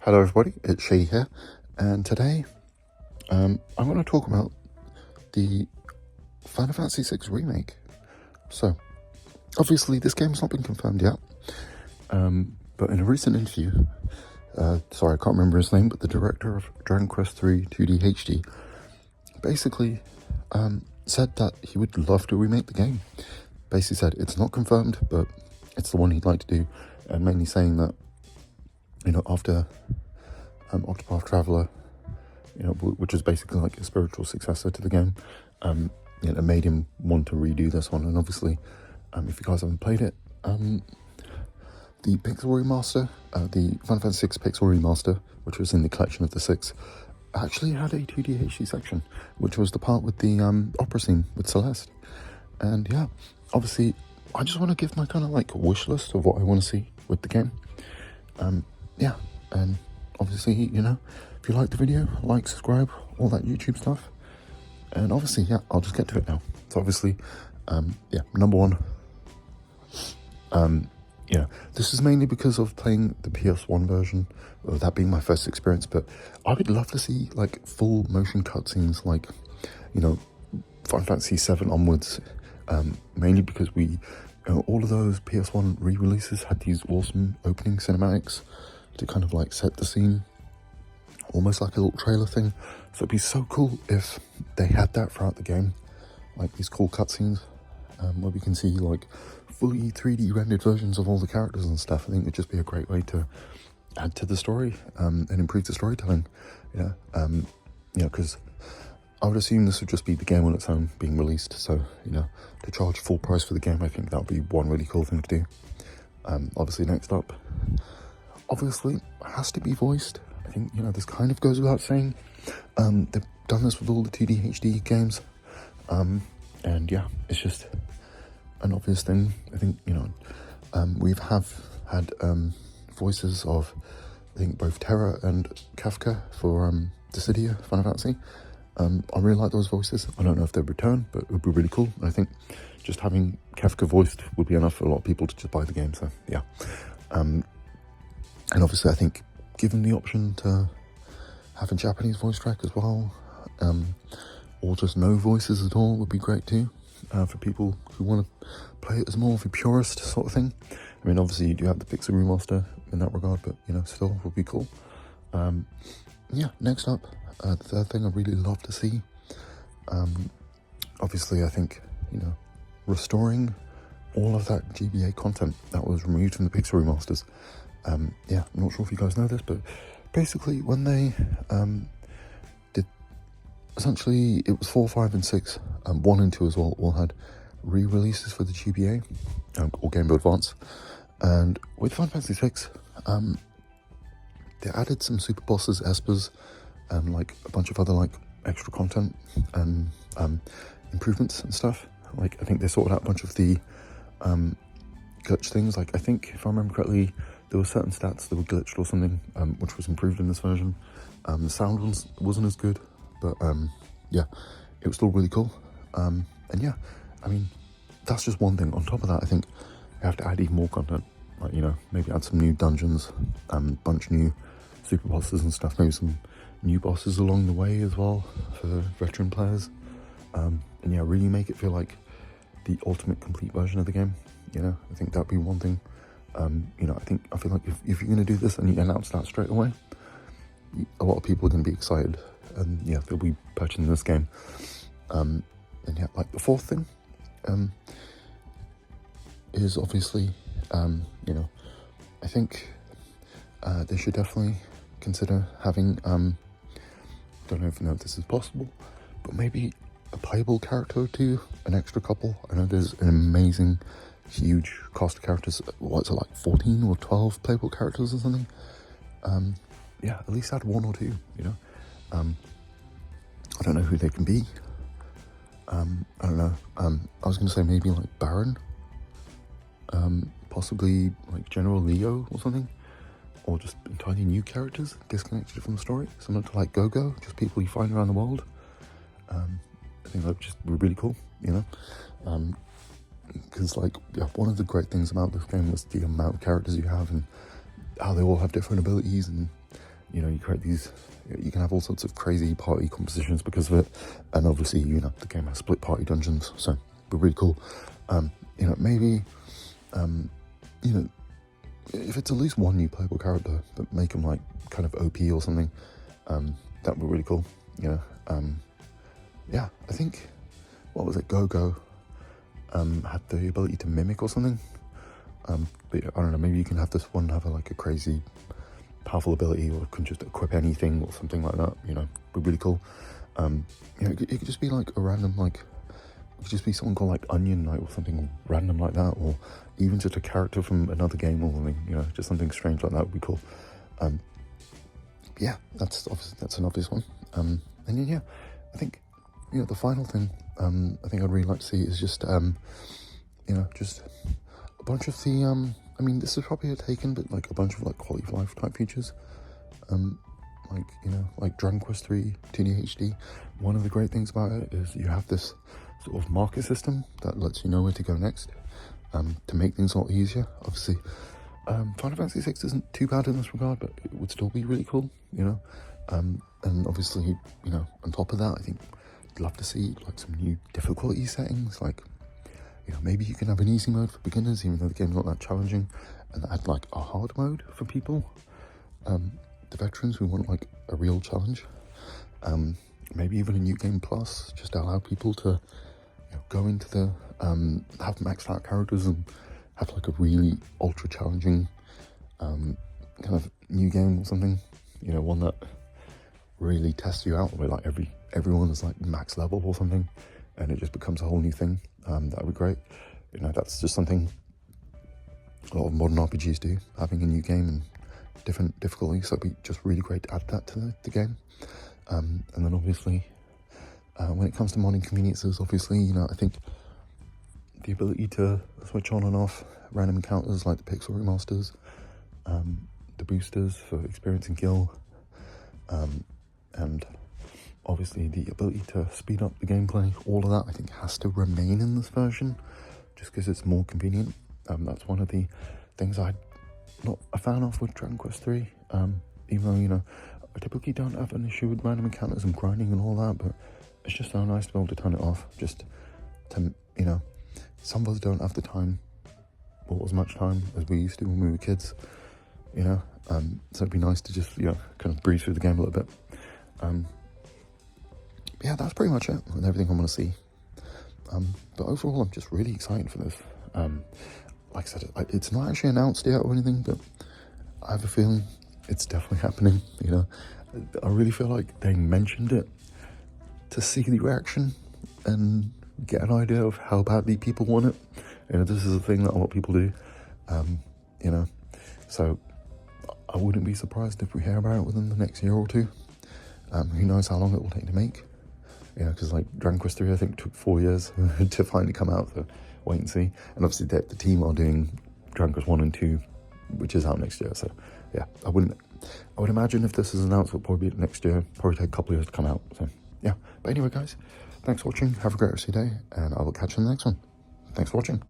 Hello everybody, it's Shady here, and today I'm going to talk about the Final Fantasy VI Remake. So, obviously this game's not been confirmed yet, but in a recent interview, sorry I can't remember his name, but the director of Dragon Quest III 2D HD basically said that he would love to remake the game. Basically said it's not confirmed, but it's the one he'd like to do, and mainly saying that, you know, after Octopath Traveler, you know, which is basically like a spiritual successor to the game, you know, it made him want to redo this one. And obviously, if you guys haven't played it, the Pixel Remaster, the Final Fantasy VI Pixel Remaster, which was in the collection of the 6, actually had a 2D HD section, which was the part with the opera scene with Celeste. And yeah, obviously, I just want to give my kind of like wish list of what I want to see with the game. Yeah, and obviously, you know, if you like the video, like, subscribe, all that YouTube stuff. And obviously, yeah, I'll just get to it now. So obviously, yeah, number one, yeah, this is mainly because of playing the PS1 version, or that being my first experience, but I would love to see like full motion cutscenes, like, you know, Final Fantasy VII onwards, mainly because all of those PS1 re-releases had these awesome opening cinematics to kind of like set the scene, almost like a little trailer thing. So it'd be so cool if they had that throughout the game, like these cool cutscenes, where we can see like fully 3D rendered versions of all the characters and stuff. I think it'd just be a great way to add to the story, and improve the storytelling. Yeah, because I would assume this would just be the game on its own being released. So, you know, to charge full price for the game, I think that would be one really cool thing to do. Obviously, next up, obviously, it has to be voiced. I think, you know, this kind of goes without saying. They've done this with all the 2D HD games. And yeah, it's just an obvious thing. I think, you know, we've had voices of, I think, both Terra and Kafka for Dissidia, Final Fantasy. I really like those voices. I don't know if they'd return, but it would be really cool. I think just having Kafka voiced would be enough for a lot of people to just buy the game, so yeah. And obviously I think given the option to have a Japanese voice track as well, or just no voices at all, would be great too, for people who want to play it as more of a purist sort of thing. I mean, obviously you do have the Pixel Remaster in that regard, but, you know, still would be cool. Yeah, next up, the third thing I'd really love to see, obviously I think, you know, restoring all of that GBA content that was removed from the Pixel Remasters. Yeah, I'm not sure if you guys know this, but basically when they did, essentially it was 4, 5 and 6, 1 and 2 as well, all had re-releases for the GBA, or Game Boy Advance. And with Final Fantasy VI, they added some super bosses, espers, and like a bunch of other like extra content and improvements and stuff. Like, I think they sorted out a bunch of the glitch things. Like, I think if I remember correctly, there were certain stats that were glitched or something, which was improved in this version. The sound wasn't as good, but yeah, it was still really cool. And yeah, I mean, that's just one thing. On top of that, I think you have to add even more content. Like, you know, maybe add some new dungeons, bunch new super bosses and stuff, maybe some new bosses along the way as well for veteran players. And yeah, really make it feel like the ultimate complete version of the game. You know, I think that'd be one thing. You know, I feel like if you're going to do this and you announce that straight away, a lot of people are going to be excited, and yeah, they'll be purchasing this game. And yeah, like the fourth thing is obviously, you know, I think they should definitely consider having, don't know if you know if this is possible, but maybe a playable character or two, an extra couple. I know there's an amazing, huge cast of characters. What's it, like 14 or 12 playable characters or something? Yeah, at least add 1 or 2, you know. I don't know who they can be. I don't know. I was going to say maybe like Baron, possibly like General Leo or something, or just entirely new characters disconnected from the story, similar to like Go-Go, just people you find around the world. I think that would just be really cool, you know. Because like, yeah, one of the great things about this game is the amount of characters you have and how they all have different abilities, and you know, you create these, you can have all sorts of crazy party compositions because of it. And obviously, you know, the game has split party dungeons, so it'd be really cool. You know, maybe, you know, if it's at least one new playable character, but make them like kind of OP or something, that would be really cool, you know. Yeah, I think, what was it, Go-Go had the ability to mimic or something. But I don't know, maybe you can have this one have like a crazy powerful ability, or can just equip anything or something like that, you know, would be really cool. You know, it could just be like a random, like, it could just be someone called like Onion Knight or something random like that, or even just a character from another game or something, you know, just something strange like that would be cool. Yeah, that's an obvious one. And then, yeah, I think, you know, the final thing I think I'd really like to see is just, you know, just a bunch of the, I mean, this is probably a taken, but like a bunch of like quality of life type features. Like, you know, like Dragon Quest 3 2D HD. One of the great things about it is you have this sort of market system that lets you know where to go next, to make things a lot easier. Obviously, Final Fantasy 6 isn't too bad in this regard, but it would still be really cool, you know. And obviously, you know, on top of that, I think I'd love to see like some new difficulty settings, like, you know, maybe you can have an easy mode for beginners, even though the game's not that challenging, and add like a hard mode for people, the veterans who want like a real challenge. Maybe even a new game plus, just to allow people to, you know, go into the, have maxed out characters and have like a really ultra challenging kind of new game or something, you know, one that really tests you out, where like everyone is like max level or something, and it just becomes a whole new thing. That would be great. You know, that's just something a lot of modern RPGs do, having a new game and different difficulties, so it'd be just really great to add that to the game. And then obviously, when it comes to modding conveniences, obviously, you know, I think the ability to switch on and off random encounters like the pixel remasters, the boosters for experience and kill, and obviously the ability to speed up the gameplay, all of that I think has to remain in this version, just because it's more convenient. That's one of the things I'm not a fan of with Dragon Quest 3, even though, you know, I typically don't have an issue with random encounters and grinding and all that, but it's just so nice to be able to turn it off, just to, you know, some of us don't have the time, or as much time as we used to when we were kids, you know, so it'd be nice to just, you know, kind of breeze through the game a little bit. Yeah, that's pretty much it and everything I want to see. But overall, I'm just really excited for this. Like I said, it's not actually announced yet or anything, but I have a feeling it's definitely happening, you know. I really feel like they mentioned it to see the reaction and get an idea of how badly people want it. You know, this is a thing that a lot of people do, you know, so I wouldn't be surprised if we hear about it within the next year or two. Who knows how long it will take to make, you know, because like Dragon Quest 3 I think took 4 years to finally come out, so wait and see. And obviously the team are doing Dragon Quest 1 and 2, which is out next year, so yeah, I would imagine if this is announced, it'll probably be next year, probably take a couple of years to come out, so yeah. But anyway guys, thanks for watching, have a great rest of your day, and I will catch you in the next one. Thanks for watching.